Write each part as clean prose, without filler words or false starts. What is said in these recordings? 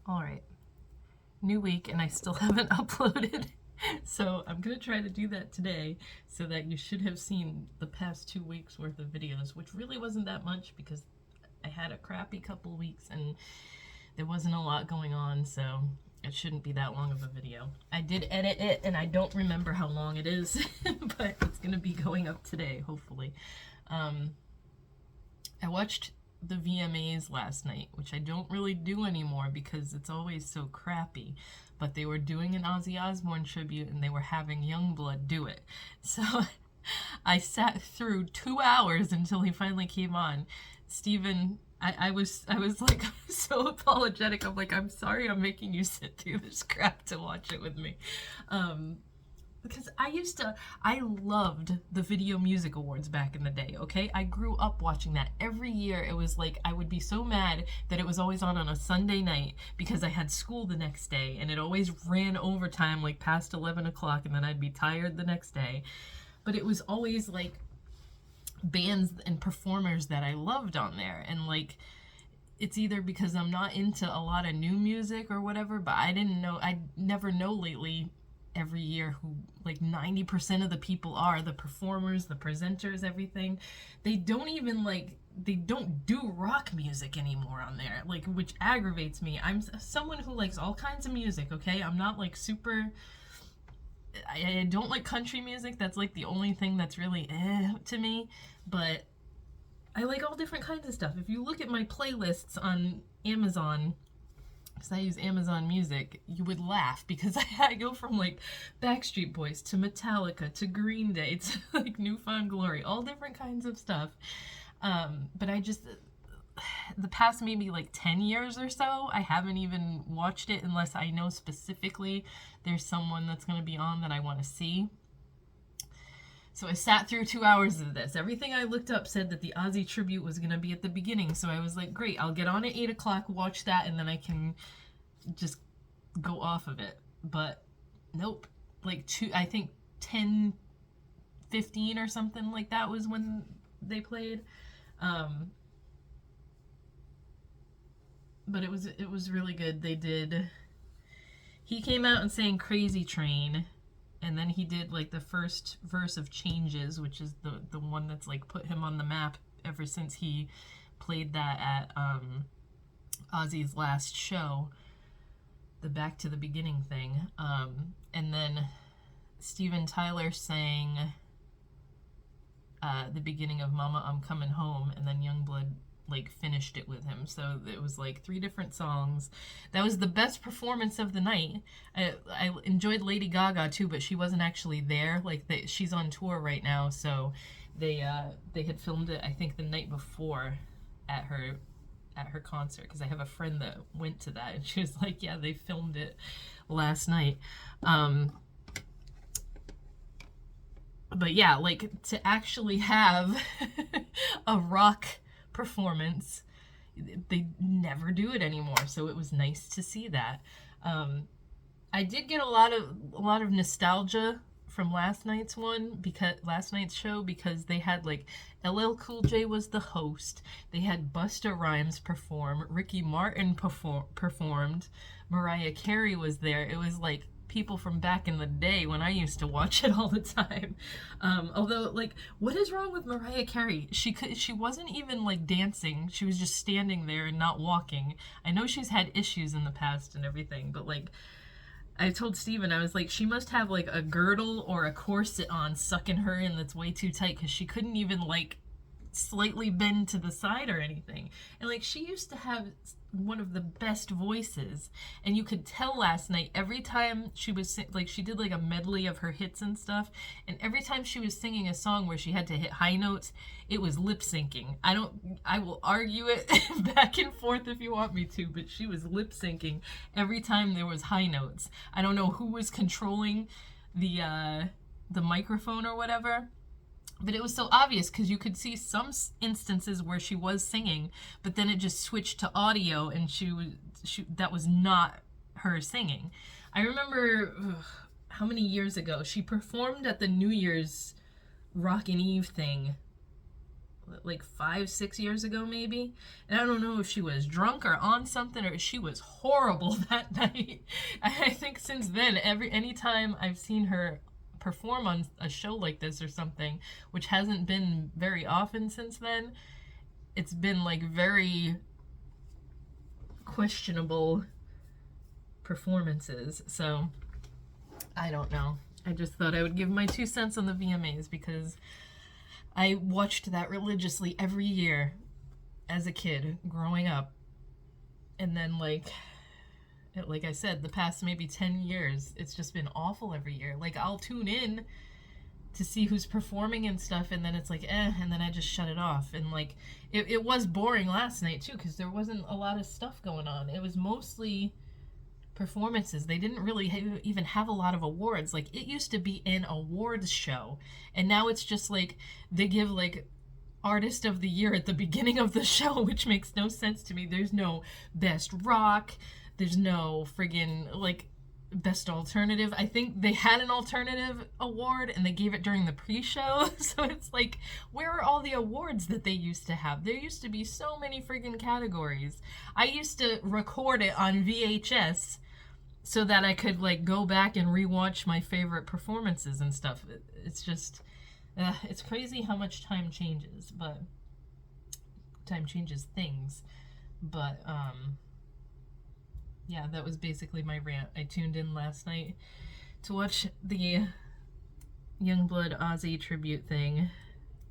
All right, new week and I still haven't uploaded. So I'm gonna try to do that today so that you should have seen the past 2 weeks worth of videos, which really wasn't that much because I had a crappy couple weeks and there wasn't a lot going on, so it shouldn't be that long of a video. I did edit it and I don't remember how long it is, but it's gonna be going up today, hopefully. I watched the VMAs last night, which I don't really do anymore because it's always so crappy. But they were doing an Ozzy Osbourne tribute and they were having Youngblood do it. So I sat through 2 hours until he finally came on. Steven, I was like so apologetic. I'm like, I'm sorry I'm making you sit through this crap to watch it with me. Because I loved the Video Music Awards back in the day, okay? I grew up watching that. Every year it was like, I would be so mad that it was always on a Sunday night because I had school the next day and it always ran overtime like past 11 o'clock and then I'd be tired the next day. But it was always like bands and performers that I loved on there, and like, it's either because I'm not into a lot of new music or whatever, but I never know lately every year who like 90% of the people are, the performers, the presenters, everything. They don't even they don't do rock music anymore on there, like, which aggravates me. I'm someone who likes all kinds of music, okay? I'm not like super, I don't like country music. That's like the only thing that's really to me, but I like all different kinds of stuff. If you look at my playlists on Amazon, because I use Amazon Music, you would laugh because I go from like Backstreet Boys to Metallica to Green Day to like New Found Glory, all different kinds of stuff. But I just, the past maybe like 10 years or so, I haven't even watched it unless I know specifically there's someone that's going to be on that I want to see. So I sat through 2 hours of this. Everything I looked up said that the Ozzy tribute was going to be at the beginning. So I was like, great, I'll get on at 8 o'clock, watch that, and then I can just go off of it. But nope. Like, I think 10:15 or something like that was when they played. But it was really good. He came out and sang Crazy Train, and then he did like the first verse of Changes, which is the one that's like put him on the map ever since he played that at Ozzy's last show, the Back to the Beginning thing. And then Steven Tyler sang the beginning of Mama I'm Coming Home, and then Youngblood like finished it with him. So it was like 3 different songs. That was the best performance of the night. I enjoyed Lady Gaga too, but she wasn't actually there. Like, she's on tour right now, so they had filmed it I think the night before at her concert, because I have a friend that went to that and she was like, yeah, they filmed it last night. But yeah, like, to actually have a rock performance, they never do it anymore, so it was nice to see that. I did get a lot of nostalgia from last night's show, because they had like LL Cool J was the host, they had Busta Rhymes perform, Ricky Martin performed, Mariah Carey was there. It was like people from back in the day when I used to watch it all the time. Although, like, what is wrong with Mariah Carey? She wasn't even like dancing. She was just standing there and not walking. I know she's had issues in the past and everything, but like, I told Steven, I was like, she must have like a girdle or a corset on sucking her in that's way too tight, because she couldn't even like slightly bend to the side or anything. And like, she used to have one of the best voices, and you could tell last night, every time she was like, she did like a medley of her hits and stuff, and every time she was singing a song where she had to hit high notes, it was lip syncing. I will argue it back and forth if you want me to, but she was lip syncing every time there was high notes. I don't know who was controlling the microphone or whatever, but it was so obvious because you could see some instances where she was singing, but then it just switched to audio and that was not her singing. I remember, how many years ago, she performed at the New Year's Rockin' Eve thing like 5-6 years ago maybe, and I don't know if she was drunk or on something, or she was horrible that night. I think since then, anytime I've seen her perform on a show like this or something, which hasn't been very often since then, it's been like very questionable performances. So I don't know. I just thought I would give my 2 cents on the VMAs because I watched that religiously every year as a kid growing up. And then like I said, the past maybe 10 years, it's just been awful every year. Like, I'll tune in to see who's performing and stuff, and then it's like, and then I just shut it off. And like, it was boring last night too, because there wasn't a lot of stuff going on. It was mostly performances. They didn't really even have a lot of awards. Like, it used to be an awards show, and now it's just like they give like artist of the year at the beginning of the show, which makes no sense to me. There's no best rock, there's no friggin' like best alternative. I think they had an alternative award and they gave it during the pre-show. So it's like, where are all the awards that they used to have? There used to be so many friggin' categories. I used to record it on VHS so that I could like go back and rewatch my favorite performances and stuff. It's just it's crazy how much time changes, but time changes things. But yeah, that was basically my rant. I tuned in last night to watch the Youngblood Ozzy tribute thing,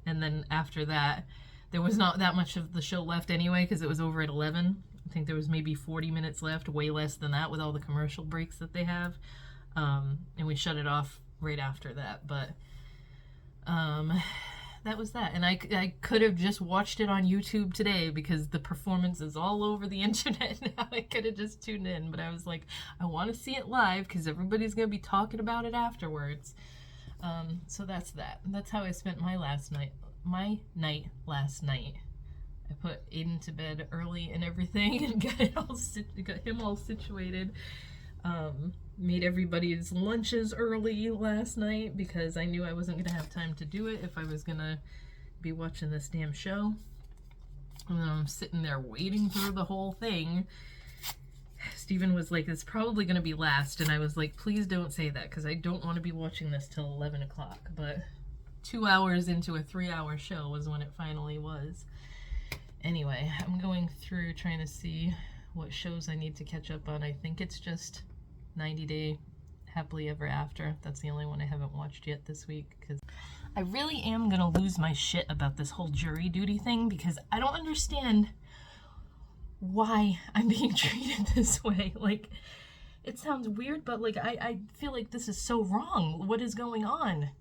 and then after that, there was not that much of the show left anyway, because it was over at 11. I think there was maybe 40 minutes left, way less than that with all the commercial breaks that they have. And we shut it off right after that, but that was that. And I could have just watched it on YouTube today because the performance is all over the internet now. I could have just tuned in, but I was like, I want to see it live because everybody's going to be talking about it afterwards. So that's that. That's how I spent my night last night. I put Aiden to bed early and everything and got him all situated. Made everybody's lunches early last night because I knew I wasn't going to have time to do it if I was going to be watching this damn show. And I'm sitting there waiting through the whole thing. Steven was like, it's probably going to be last. And I was like, please don't say that because I don't want to be watching this till 11 o'clock. But 2 hours into a 3-hour show was when it finally was. Anyway, I'm going through trying to see what shows I need to catch up on. I think it's just 90 Day Happily Ever After. That's the only one I haven't watched yet this week, because I really am gonna lose my shit about this whole jury duty thing, because I don't understand why I'm being treated this way. Like, it sounds weird, but like I feel like this is so wrong. What is going on?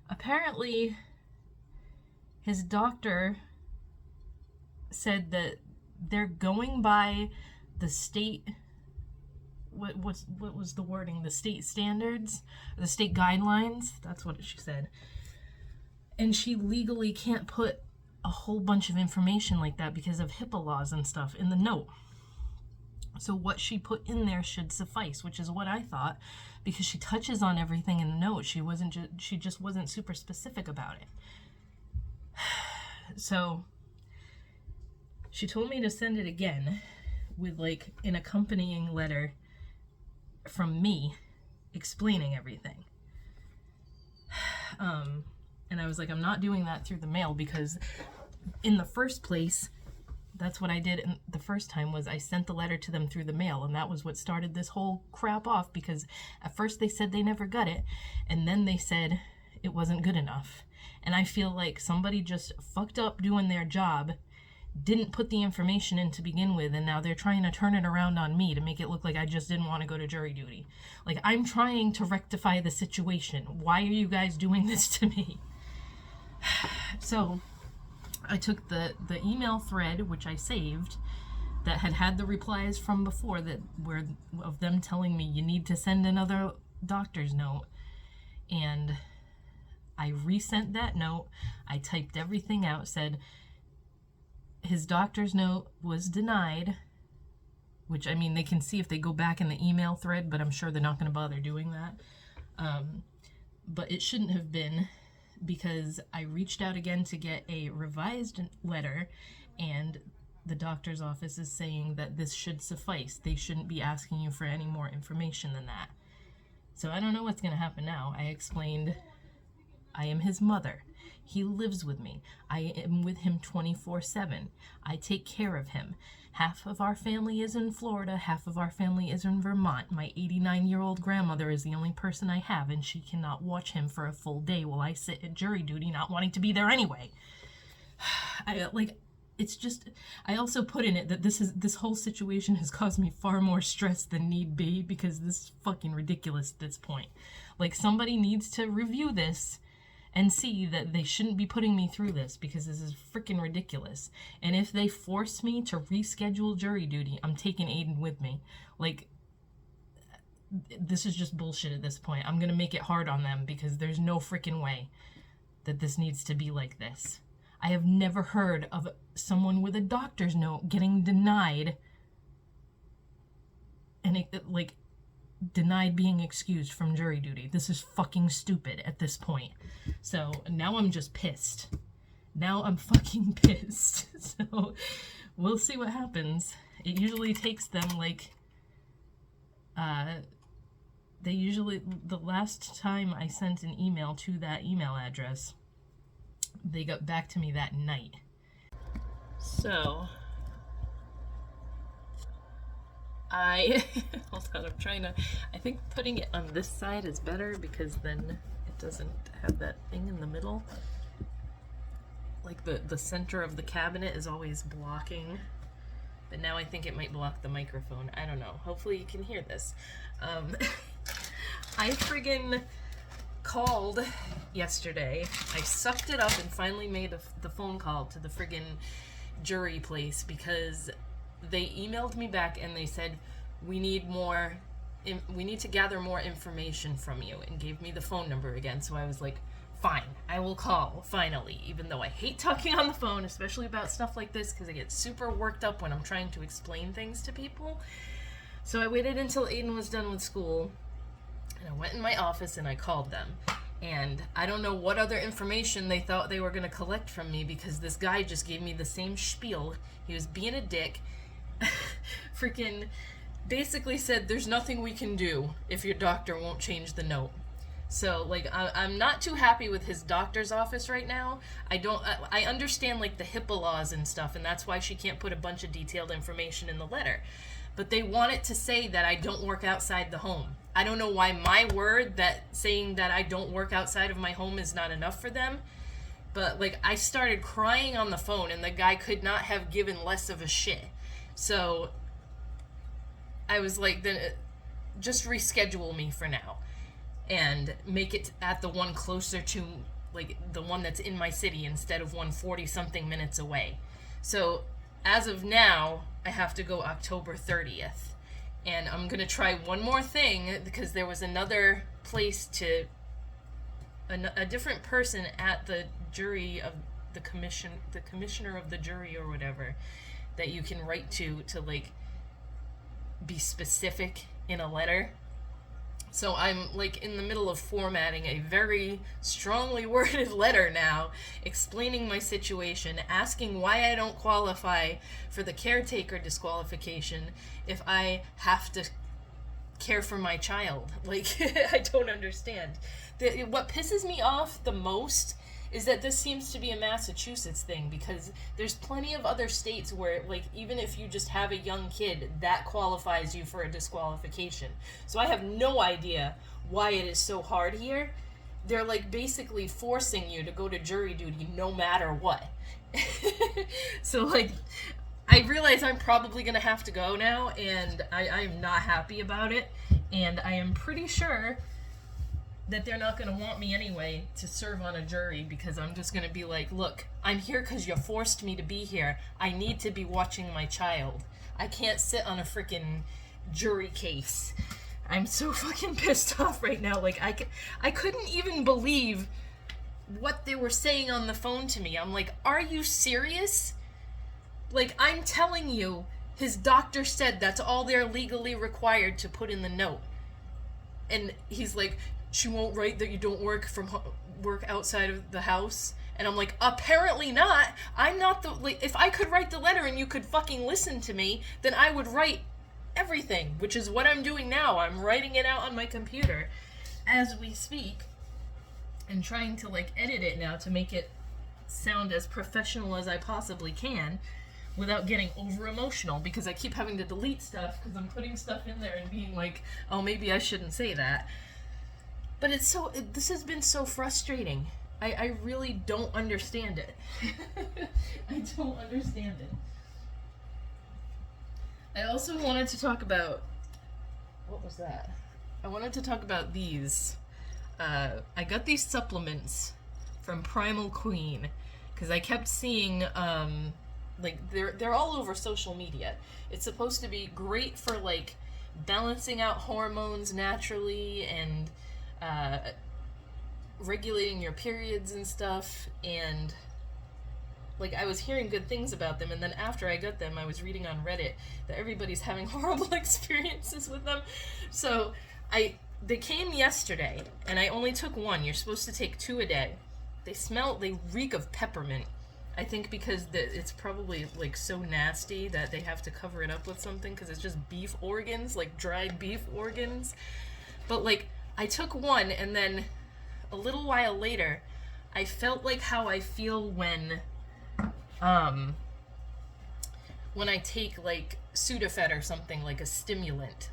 Apparently his doctor said that they're going by the state, what was the wording? The state standards, the state guidelines. That's what she said. And she legally can't put a whole bunch of information like that because of HIPAA laws and stuff in the note. So what she put in there should suffice, which is what I thought, because she touches on everything in the note. She just wasn't super specific about it. So she told me to send it again with like an accompanying letter from me explaining everything. And I was like, I'm not doing that through the mail, because in the first place, that's what I did the first time, was I sent the letter to them through the mail, and that was what started this whole crap off, because at first they said they never got it, and then they said it wasn't good enough. And I feel like somebody just fucked up doing their job, didn't put the information in to begin with, and now they're trying to turn it around on me to make it look like I just didn't want to go to jury duty. Like, I'm trying to rectify the situation. Why are you guys doing this to me? So I took the email thread, which I saved, that had the replies from before, that were of them telling me you need to send another doctor's note, and I resent that note. I typed everything out, said his doctor's note was denied, which, I mean, they can see if they go back in the email thread, but I'm sure they're not going to bother doing that. But it shouldn't have been because I reached out again to get a revised letter, and the doctor's office is saying that this should suffice. They shouldn't be asking you for any more information than that. So I don't know what's going to happen now. I explained I am his mother. He lives with me. I am with him 24/7. I take care of him. Half of our family is in Florida, half of our family is in Vermont. My 89-year-old grandmother is the only person I have, and she cannot watch him for a full day while I sit at jury duty not wanting to be there anyway. It's just, I also put in it that this whole situation has caused me far more stress than need be, because this is fucking ridiculous at this point. Like, somebody needs to review this and see that they shouldn't be putting me through this, because this is freaking ridiculous. And if they force me to reschedule jury duty, I'm taking Aiden with me. Like, this is just bullshit at this point. I'm gonna make it hard on them, because there's no freaking way that this needs to be like this. I have never heard of someone with a doctor's note getting denied, and denied being excused from jury duty. This is fucking stupid at this point. So now I'm just pissed. Now I'm fucking pissed. So we'll see what happens. It usually takes them the last time I sent an email to that email address, they got back to me that night. So hold on, I'm trying to, I think putting it on this side is better, because then it doesn't have that thing in the middle. Like the center of the cabinet is always blocking, but now I think it might block the microphone. I don't know. Hopefully you can hear this. I friggin' called yesterday. I sucked it up and finally made the phone call to the friggin' jury place, because they emailed me back and they said, we need to gather more information from you, and gave me the phone number again. So I was like, fine, I will call, finally, even though I hate talking on the phone, especially about stuff like this, because I get super worked up when I'm trying to explain things to people. So I waited until Aiden was done with school, and I went in my office and I called them. And I don't know what other information they thought they were going to collect from me, because this guy just gave me the same spiel. He was being a dick. Freaking basically said, there's nothing we can do if your doctor won't change the note. So, like, I'm not too happy with his doctor's office right now. I understand, like, the HIPAA laws and stuff, and that's why she can't put a bunch of detailed information in the letter. But they want it to say that I don't work outside the home. I don't know why my word that saying that I don't work outside of my home is not enough for them. But, like, I started crying on the phone, and the guy could not have given less of a shit. So I was like, then just reschedule me for now and make it at the one closer to, like, the one that's in my city instead of 140-something minutes away. So as of now, I have to go October 30th. And I'm going to try one more thing, because there was another place to, a different person at the jury of the commissioner of the jury or whatever, that you can write to like be specific in a letter. So I'm like in the middle of formatting a very strongly worded letter now, explaining my situation, asking why I don't qualify for the caretaker disqualification if I have to care for my child. Like, I don't understand. What pisses me off the most is that this seems to be a Massachusetts thing, because there's plenty of other states where, like, even if you just have a young kid, that qualifies you for a disqualification. So I have no idea why it is so hard here. They're, like, basically forcing you to go to jury duty no matter what. So, like, I realize I'm probably going to have to go now, and I'm not happy about it, and I am pretty sure that they're not going to want me anyway to serve on a jury, because I'm just going to be like, look, I'm here because you forced me to be here. I need to be watching my child. I can't sit on a freaking jury case. I'm so fucking pissed off right now. Like, I couldn't even believe what they were saying on the phone to me. I'm like, are you serious? Like, I'm telling you, his doctor said that's all they're legally required to put in the note. And he's like, she won't write that you don't work outside of the house. And I'm like, apparently not. I'm not the, like, if I could write the letter and you could fucking listen to me, then I would write everything, which is what I'm doing now. I'm writing it out on my computer as we speak and trying to, like, edit it now to make it sound as professional as I possibly can without getting over emotional, because I keep having to delete stuff because I'm putting stuff in there and being like, oh, maybe I shouldn't say that. But this has been so frustrating. I really don't understand it. I don't understand it. I also wanted to talk about, what was that? I wanted to talk about these. I got these supplements from Primal Queen because I kept seeing, like, they're all over social media. It's supposed to be great for, like, balancing out hormones naturally and regulating your periods and stuff, and like, I was hearing good things about them, and then after I got them, I was reading on Reddit that everybody's having horrible experiences with them. So they came yesterday, and I only took one. You're supposed to take 2 a day. They reek of peppermint. I think because it's probably, like, so nasty that they have to cover it up with something, because it's just beef organs, like dried beef organs. But, like, I took one, and then a little while later, I felt like how I feel when I take, like, Sudafed or something, like a stimulant.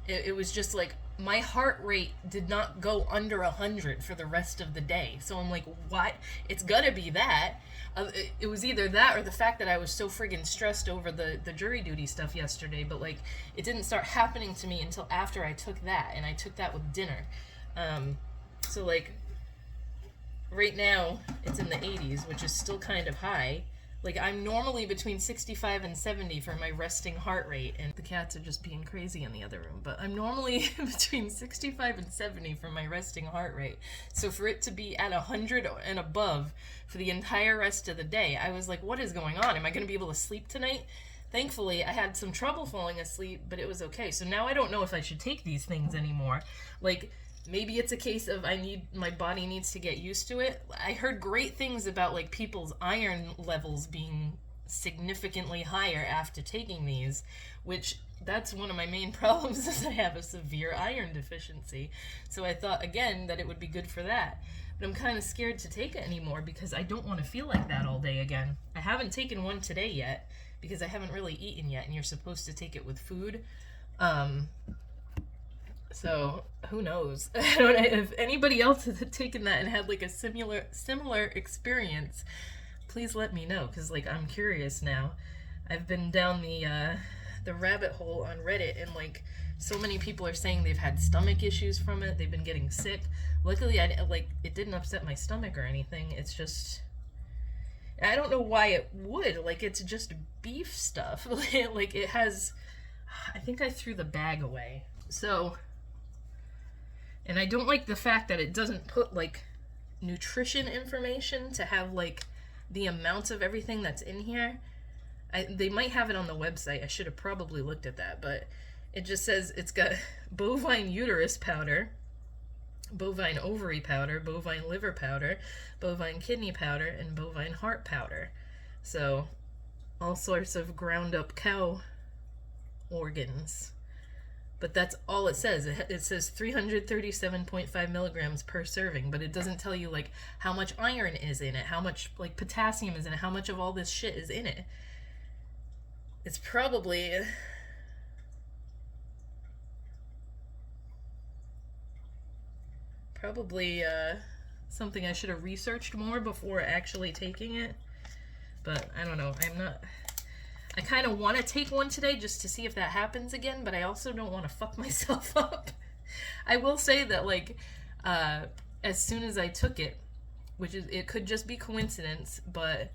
It was just like, my heart rate did not go under 100 for the rest of the day. So I'm like, what? It's gotta be that. It was either that or the fact that I was so friggin' stressed over the jury duty stuff yesterday, but, like, it didn't start happening to me until after I took that, and I took that with dinner. So, like, right now, it's in the 80s, which is still kind of high. Like, I'm normally between 65 and 70 for my resting heart rate, and the cats are just being crazy in the other room, but I'm normally between 65 and 70 for my resting heart rate. So for it to be at 100 and above for the entire rest of the day, I was like, what is going on? Am I going to be able to sleep tonight? Thankfully, I had some trouble falling asleep, but it was okay. So now I don't know if I should take these things anymore. Like, maybe it's a case of my body needs to get used to it. I heard great things about, like, people's iron levels being significantly higher after taking these, which that's one of my main problems is I have a severe iron deficiency. So I thought, again, that it would be good for that. But I'm kind of scared to take it anymore because I don't want to feel like that all day again. I haven't taken one today yet because I haven't really eaten yet, and you're supposed to take it with food. So who knows? I don't know if anybody else has taken that and had, like, a similar experience. Please let me know, because, like, I'm curious now. I've been down the rabbit hole on Reddit, and, like, so many people are saying they've had stomach issues from it. They've been getting sick. Luckily, it didn't upset my stomach or anything. It's just, I don't know why it would. Like, it's just beef stuff. Like, it has, I think I threw the bag away. So, and I don't like the fact that it doesn't put, like, nutrition information to have, like, the amounts of everything that's in here. They might have it on the website. I should have probably looked at that, but it just says it's got bovine uterus powder, bovine ovary powder, bovine liver powder, bovine kidney powder, and bovine heart powder. So, all sorts of ground up cow organs. But that's all it says. It says 337.5 milligrams per serving, but it doesn't tell you, like, how much iron is in it, how much, like, potassium is in it, how much of all this shit is in it. It's probably something I should have researched more before actually taking it. But I don't know. I kind of want to take one today just to see if that happens again, but I also don't want to fuck myself up. I will say that, like, as soon as I took it, it could just be coincidence, but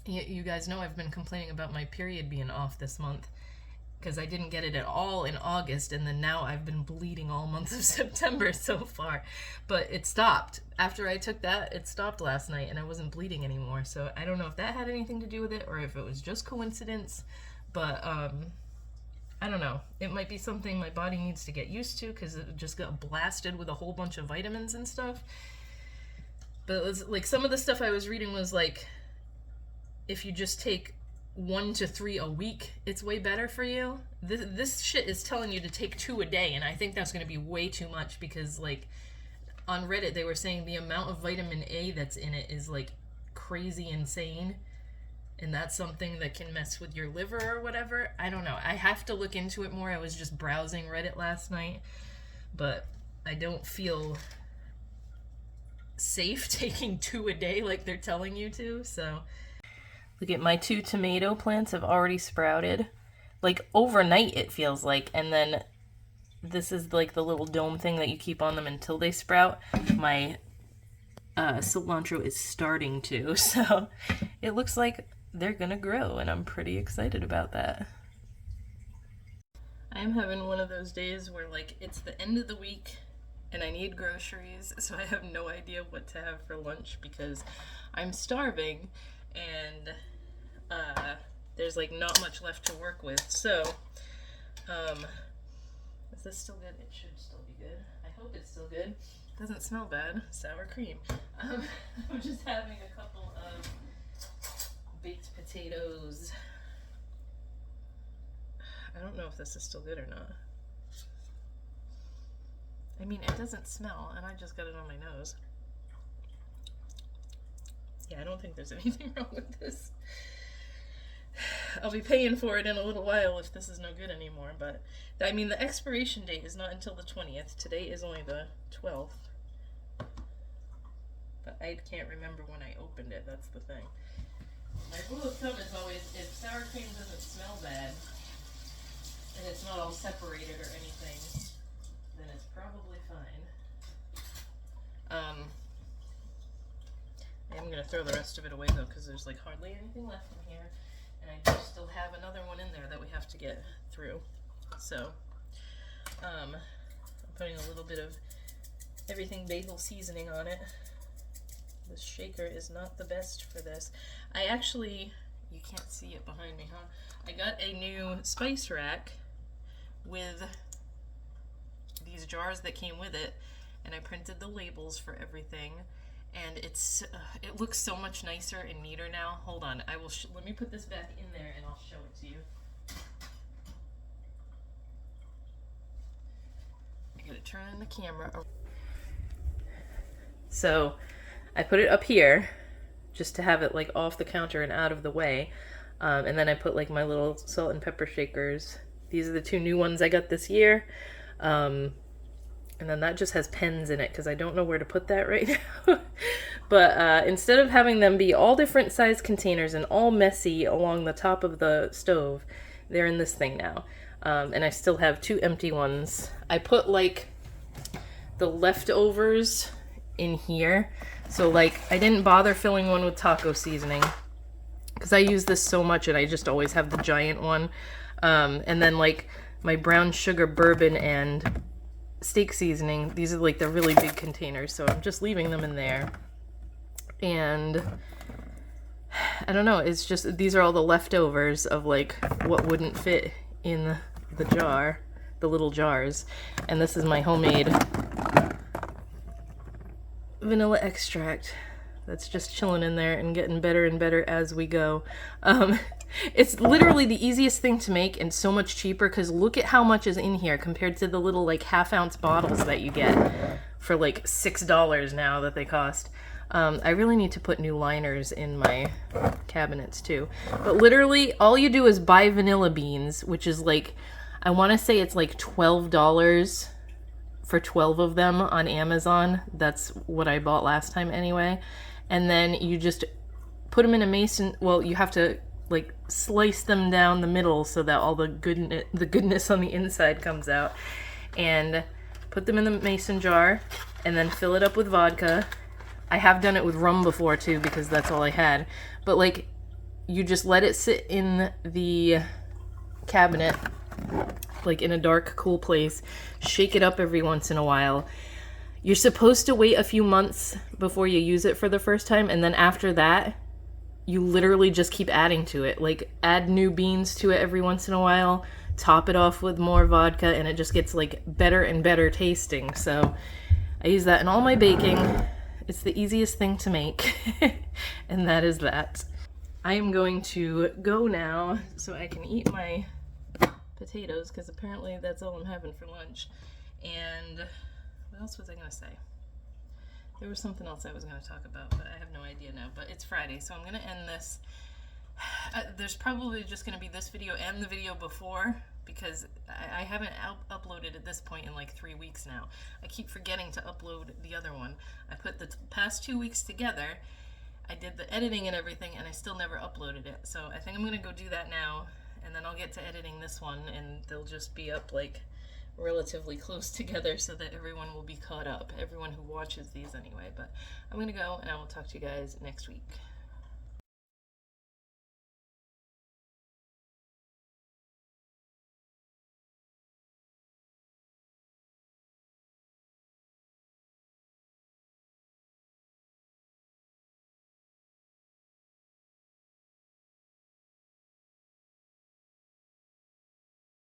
you guys know I've been complaining about my period being off this month because I didn't get it at all in August, and then now I've been bleeding all month of September so far. But it stopped. After I took that, it stopped last night, and I wasn't bleeding anymore. So I don't know if that had anything to do with it or if it was just coincidence. But I I don't know. It might be something my body needs to get used to because it just got blasted with a whole bunch of vitamins and stuff. But it was like some of the stuff I was reading was like, if you just take 1 to 3 a week, it's way better for you. This shit is telling you to take 2 a day, and I think that's going to be way too much because, like, on Reddit they were saying the amount of vitamin A that's in it is like crazy insane, and that's something that can mess with your liver or whatever. I don't know. I have to look into it more. I was just browsing Reddit last night, but I don't feel safe taking 2 a day like they're telling you to. So look at my 2 tomato plants have already sprouted. Like overnight it feels like, and then this is like the little dome thing that you keep on them until they sprout. My cilantro is starting to, so it looks like they're gonna grow, and I'm pretty excited about that. I'm having one of those days where like it's the end of the week and I need groceries, so I have no idea what to have for lunch because I'm starving and there's like not much left to work with. So is this still good? It should still be good. I hope it's still good. Doesn't smell bad. Sour cream. I'm just having a couple of baked potatoes. I don't know if this is still good or not. I mean, it doesn't smell, and I just got it on my nose. Yeah, I don't think there's anything wrong with this. I'll be paying for it in a little while if this is no good anymore, but I mean, the expiration date is not until the 20th. Today is only the 12th. But I can't remember when I opened it, that's the thing. My rule of thumb is always, if sour cream doesn't smell bad, and it's not all separated or anything, then it's probably fine. I'm gonna throw the rest of it away though, because there's like hardly anything left in here, and I do still have another one in there that we have to get through. So, I'm putting a little bit of everything bagel seasoning on it. This shaker is not the best for this. I actually, you can't see it behind me, huh? I got a new spice rack with these jars that came with it, and I printed the labels for everything, and it looks so much nicer and neater now. Hold on, I will let me put this back in there and I'll show it to you. I gotta turn on the camera. So I put it up here just to have it like off the counter and out of the way, and then I put like my little salt and pepper shakers. These are the 2 new ones I got this year. And then that just has pens in it because I don't know where to put that right now. But instead of having them be all different size containers and all messy along the top of the stove, they're in this thing now. And I still have 2 empty ones. I put like the leftovers in here. So like I didn't bother filling one with taco seasoning because I use this so much and I just always have the giant one. And then like my brown sugar bourbon and steak seasoning, these are like the really big containers, so I'm just leaving them in there. And I don't know, it's just these are all the leftovers of like what wouldn't fit in the jar, the little jars. And this is my homemade vanilla extract that's just chilling in there and getting better and better as we go. It's literally the easiest thing to make and so much cheaper because look at how much is in here compared to the little like half-ounce bottles that you get for like $6 now that they cost. I really need to put new liners in my cabinets too. But literally all you do is buy vanilla beans, which is like, I want to say it's like $12 for 12 of them on Amazon. That's what I bought last time anyway. And then you just put them in a mason, well, you have to like slice them down the middle so that all the goodness on the inside comes out, and put them in the mason jar and then fill it up with vodka. I have done it with rum before too because that's all I had, but like you just let it sit in the cabinet like in a dark, cool place, shake it up every once in a while. You're supposed to wait a few months before you use it for the first time, and then after that you literally just keep adding to it. Like add new beans to it every once in a while, top it off with more vodka, and it just gets like better and better tasting. So I use that in all my baking. It's the easiest thing to make, and that is that. I am going to go now so I can eat my potatoes, because apparently that's all I'm having for lunch. And what else was I going to say? There was something else I was going to talk about, but I have no idea now. But it's Friday, so I'm going to end this. There's probably just going to be this video and the video before, because I haven't uploaded at this point in like 3 weeks now. I keep forgetting to upload the other one. I put the past 2 weeks together. I did the editing and everything, and I still never uploaded it. So I think I'm going to go do that now, and then I'll get to editing this one, and they'll just be up like relatively close together so that everyone will be caught up. Everyone who watches these anyway. But I'm going to go, and I will talk to you guys next week.